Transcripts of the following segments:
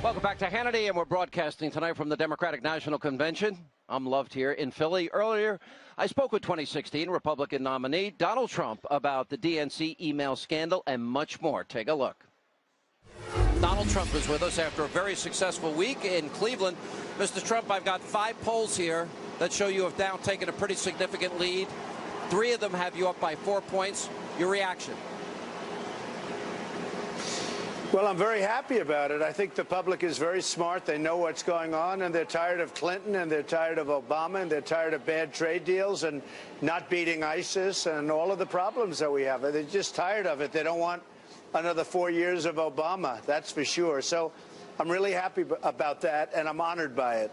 Welcome back to Hannity, and we're broadcasting tonight from the Democratic National Convention. I'm Loved here in Philly. Earlier, I spoke with 2016 Republican nominee Donald Trump about the DNC email scandal and much more. Take a look. Donald Trump is with us after a very successful week in Cleveland. Mr. Trump, I've got 5 polls here that show you have now taken a pretty significant lead. 3 of them have you up by 4 points. Your reaction? Well, I'm very happy about it. I think the public is very smart. They know what's going on, and they're tired of Clinton, and they're tired of Obama, and they're tired of bad trade deals and not beating ISIS and all of the problems that we have. They're just tired of it. They don't want another 4 years of Obama, that's for sure. So I'm really happy about that, and I'm honored by it.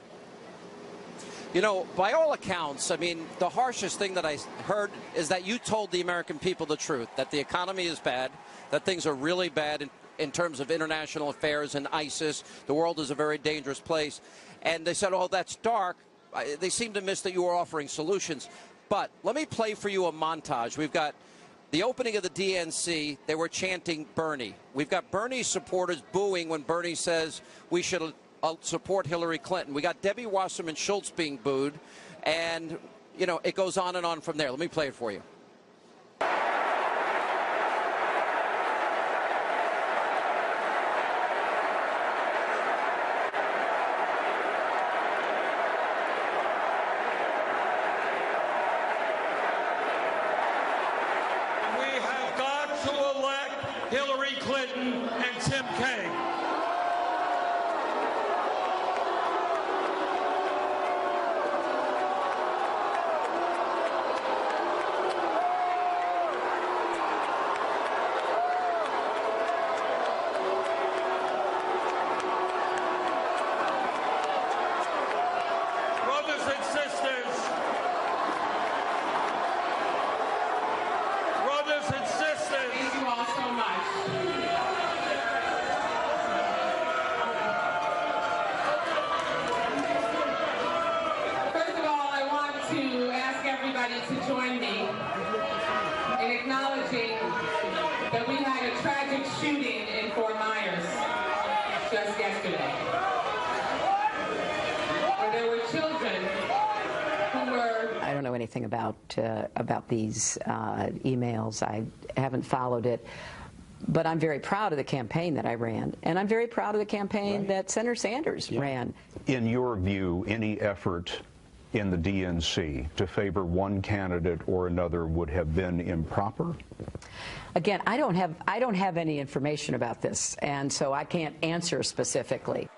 You know, by all accounts, I mean, the harshest thing that I heard is that you told the American people the truth, that the economy is bad, that things are really bad in terms of international affairs and ISIS. The world is a very dangerous place. And they said, oh, that's dark. They seem to miss that you were offering solutions. But let me play for you a montage. We've got the opening of the DNC. They were chanting Bernie. We've got Bernie supporters booing when Bernie says we should support Hillary Clinton. We got Debbie Wasserman Schultz being booed. And, you know, it goes on and on from there. Let me play it for you. Hillary Clinton and Tim Kaine. Brothers and sisters, thank you all so much. First of all, I want to ask everybody to join me in acknowledging that we had a tragic shooting in Fort Myers just yesterday, where there were children who were... I don't know anything about these emails. I haven't followed it. But I'm very proud of the campaign that I ran. And I'm very proud of the campaign that Senator Sanders ran. In your view, any effort in the DNC to favor one candidate or another would have been improper? Again, I don't have any information about this, and so I can't answer specifically.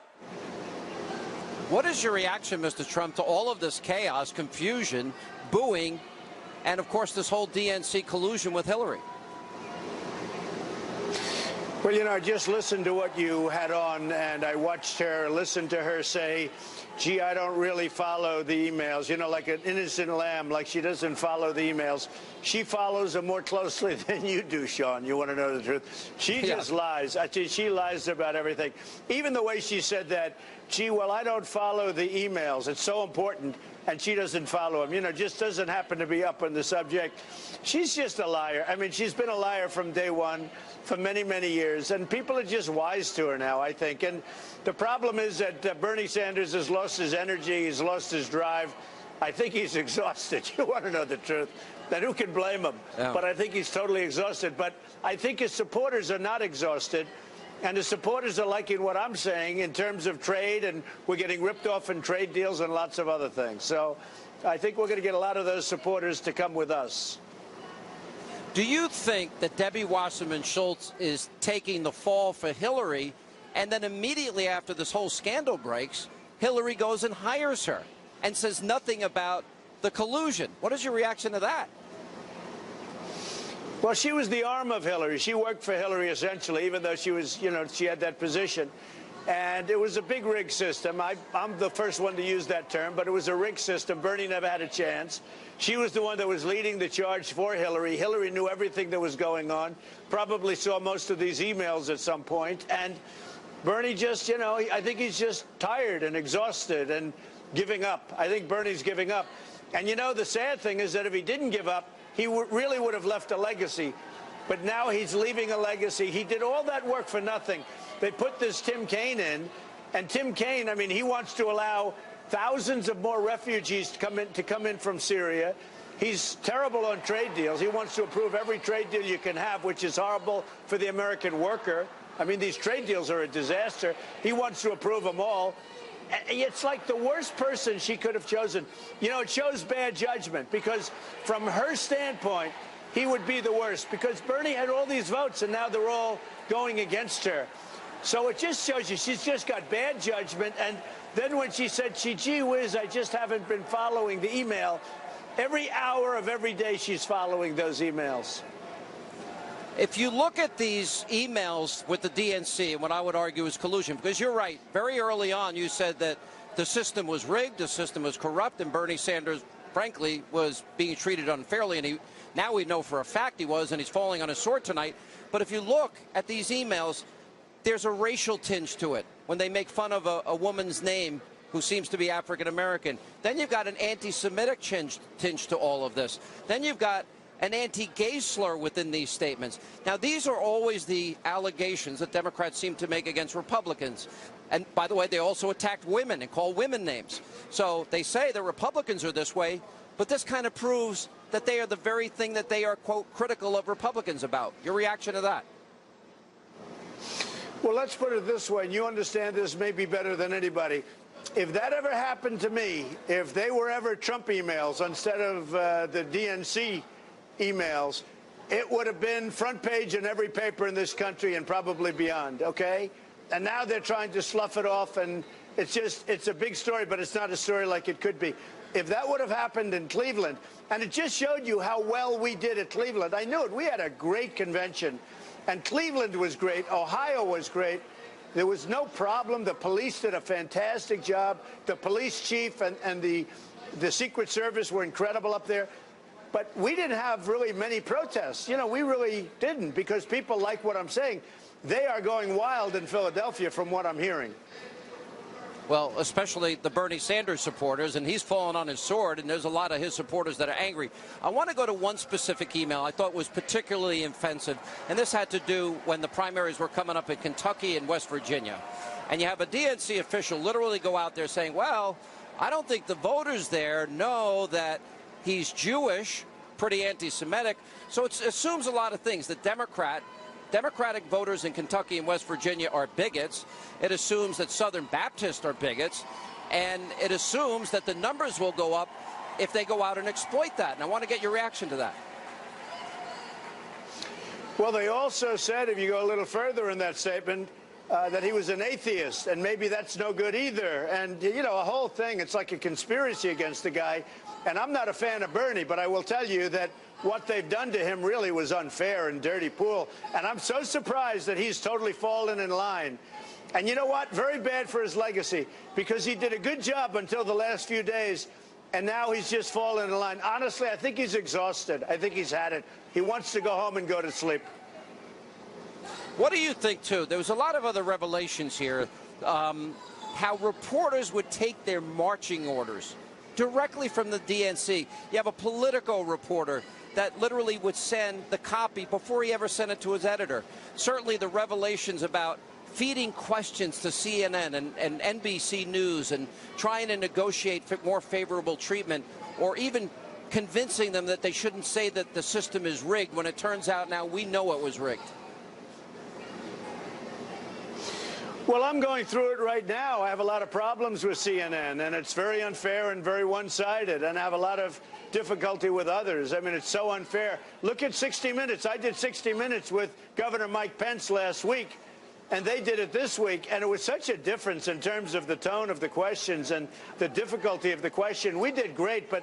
What is your reaction, Mr. Trump, to all of this chaos, confusion, booing, and, of course, this whole DNC collusion with Hillary? Well, you know, I just listened to what you had on, and I watched her, listened to her say, gee, I don't really follow the emails, you know, like an innocent lamb, like she doesn't follow the emails. She follows them more closely than you do, Sean. You want to know the truth? She just lies. I tell you, she lies about everything. Even the way she said that, gee, well, I don't follow the emails. It's so important, and she doesn't follow them. You know, just doesn't happen to be up on the subject. She's just a liar. I mean, she's been a liar from day one for many, many years, and people are just wise to her now, I think. And the problem is that Bernie Sanders has lost his energy. He's lost his drive. I think he's exhausted. You want to know the truth. Then who can blame him? Yeah. But I think he's totally exhausted. But I think his supporters are not exhausted. And the supporters are liking what I'm saying in terms of trade, and we're getting ripped off in trade deals and lots of other things. So I think we're going to get a lot of those supporters to come with us. Do you think that Debbie Wasserman Schultz is taking the fall for Hillary, and then immediately after this whole scandal breaks, Hillary goes and hires her and says nothing about the collusion? What is your reaction to that? Well, she was the arm of Hillary. She worked for Hillary, essentially, even though she was, you know, she had that position. And it was a big rig system. I'm the first one to use that term, but it was a rig system. Bernie never had a chance. She was the one that was leading the charge for Hillary. Hillary knew everything that was going on, probably saw most of these emails at some point. And Bernie just, you know, I think he's just tired and exhausted and giving up. I think Bernie's giving up. And, you know, the sad thing is that if he didn't give up, he really would have left a legacy. But now he's leaving a legacy. He did all that work for nothing. They put this Tim Kaine in, And Tim Kaine, I mean, he wants to allow thousands of more refugees to come in from Syria. He's terrible on trade deals. He wants to approve every trade deal you can have, which is horrible for the American worker. I mean, these trade deals are a disaster. He wants to approve them all. It's like the worst person she could have chosen. You know, it shows bad judgment because from her standpoint, he would be the worst because Bernie had all these votes and now they're all going against her. So it just shows you she's just got bad judgment. And then when she said, gee whiz, I just haven't been following the email, every hour of every day she's following those emails. If you look at these emails with the DNC, and what I would argue is collusion, because you're right, very early on you said that the system was rigged, the system was corrupt, and Bernie Sanders, frankly, was being treated unfairly, and now we know for a fact he was, and he's falling on his sword tonight. But if you look at these emails, there's a racial tinge to it when they make fun of a woman's name who seems to be African American. Then you've got an anti-Semitic tinge to all of this. Then you've got an anti-gay slur within these statements. Now, these are always the allegations that Democrats seem to make against Republicans. And by the way, they also attacked women and call women names. So they say the Republicans are this way, but this kind of proves that they are the very thing that they are, quote, critical of Republicans about. Your reaction to that? Well, let's put it this way, and you understand this maybe better than anybody. If that ever happened to me, if they were ever Trump emails instead of the DNC emails, it would have been front page in every paper in this country and probably beyond, okay? And now they're trying to slough it off, and it's a big story, but it's not a story like it could be. If that would have happened in Cleveland, and it just showed you how well we did at Cleveland. I knew it. We had a great convention, and Cleveland was great. Ohio was great. There was no problem. The police did a fantastic job. The police chief and the Secret Service were incredible up there. But we didn't have really many protests. You know, we really didn't because people like what I'm saying. They are going wild in Philadelphia from what I'm hearing. Well, especially the Bernie Sanders supporters, and he's fallen on his sword, and there's a lot of his supporters that are angry. I want to go to one specific email I thought was particularly offensive, and this had to do when the primaries were coming up in Kentucky and West Virginia. And you have a DNC official literally go out there saying, well, I don't think the voters there know that he's Jewish, pretty anti-Semitic. So it assumes a lot of things. The Democratic voters in Kentucky and West Virginia are bigots. It assumes that Southern Baptists are bigots. And it assumes that the numbers will go up if they go out and exploit that. And I want to get your reaction to that. Well, they also said, if you go a little further in that statement, that he was an atheist, and maybe that's no good either. And, you know, a whole thing, it's like a conspiracy against the guy. And I'm not a fan of Bernie, but I will tell you that what they've done to him really was unfair and dirty pool. And I'm so surprised that he's totally fallen in line. And you know what? Very bad for his legacy, because he did a good job until the last few days, and now he's just fallen in line. Honestly, I think he's exhausted. I think he's had it. He wants to go home and go to sleep. What do you think, too? There was a lot of other revelations here, how reporters would take their marching orders directly from the DNC. You have a Politico reporter that literally would send the copy before he ever sent it to his editor. Certainly the revelations about feeding questions to CNN and NBC News and trying to negotiate more favorable treatment, or even convincing them that they shouldn't say that the system is rigged when it turns out now we know it was rigged. Well, I'm going through it right now. I have a lot of problems with CNN, and it's very unfair and very one-sided, and I have a lot of difficulty with others. I mean, it's so unfair. Look at 60 Minutes. I did 60 Minutes with Governor Mike Pence last week, and they did it this week, and it was such a difference in terms of the tone of the questions and the difficulty of the question. We did great, but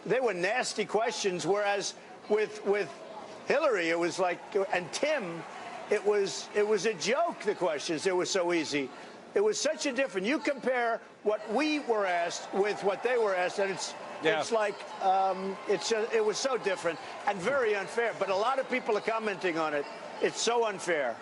they were nasty questions, whereas with Hillary, it was like, and Tim, it was a joke, the questions. It was so easy. It was such a difference. You compare what we were asked with what they were asked, and it's like, it was so different and very unfair. But a lot of people are commenting on it. It's so unfair.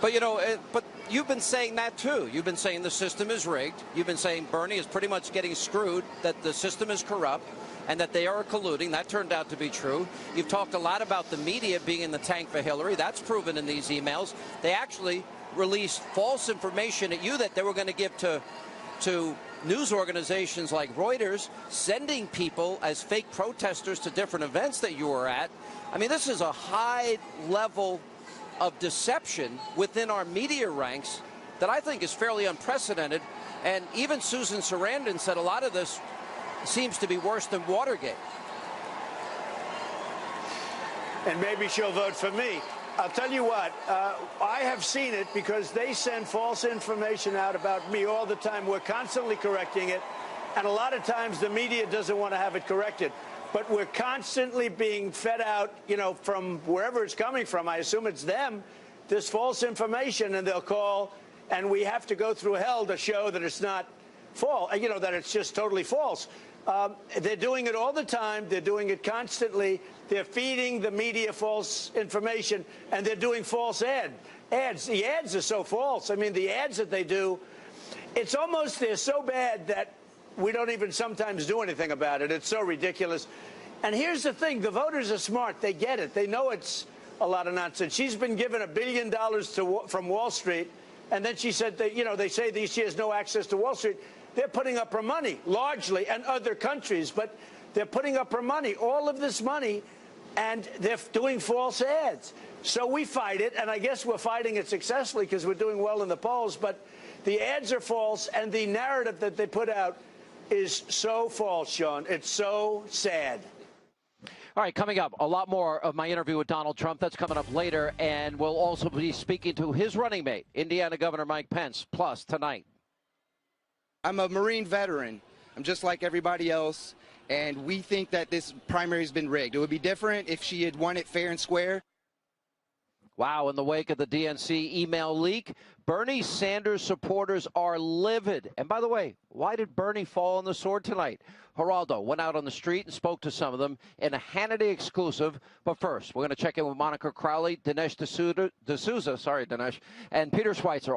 But, you know, but you've been saying that, too. You've been saying the system is rigged. You've been saying Bernie is pretty much getting screwed, that the system is corrupt, and that they are colluding. That turned out to be true. You've talked a lot about the media being in the tank for Hillary. That's proven in these emails. They actually released false information at you that they were going to give to news organizations like Reuters, sending people as fake protesters to different events that you were at. I mean, this is a high level of deception within our media ranks that I think is fairly unprecedented. And even Susan Sarandon said a lot of this seems to be worse than Watergate. And maybe she'll vote for me. I'll tell you what, I have seen it because they send false information out about me all the time. We're constantly correcting it. And a lot of times the media doesn't want to have it corrected. But we're constantly being fed out, from wherever it's coming from. I assume it's them, this false information, and they'll call, and we have to go through hell to show that it's not false, that it's just totally false. They're doing it all the time. They're doing it constantly. They're feeding the media false information, and they're doing false ads. The ads are so false. I mean, the ads that they do, it's almost, they're so bad that we don't even sometimes do anything about it. It's so ridiculous. And here's the thing. The voters are smart. They get it. They know it's a lot of nonsense. She's been given $1 billion from Wall Street, and then she said that, they say that she has no access to Wall Street. They're putting up her money, largely, and other countries, but they're putting up her money, all of this money, and they're doing false ads. So we fight it, and I guess we're fighting it successfully because we're doing well in the polls, but the ads are false, and the narrative that they put out is so false, Sean. It's so sad. All right, coming up, a lot more of my interview with Donald Trump. That's coming up later, and we'll also be speaking to his running mate, Indiana Governor Mike Pence, plus tonight. I'm a Marine veteran. I'm just like everybody else, and we think that this primary has been rigged. It would be different if she had won it fair and square. Wow, in the wake of the DNC email leak, Bernie Sanders supporters are livid. And by the way, why did Bernie fall on the sword tonight? Geraldo went out on the street and spoke to some of them in a Hannity exclusive. But first, we're going to check in with Monica Crowley, Dinesh D'Souza, and Peter Schweitzer.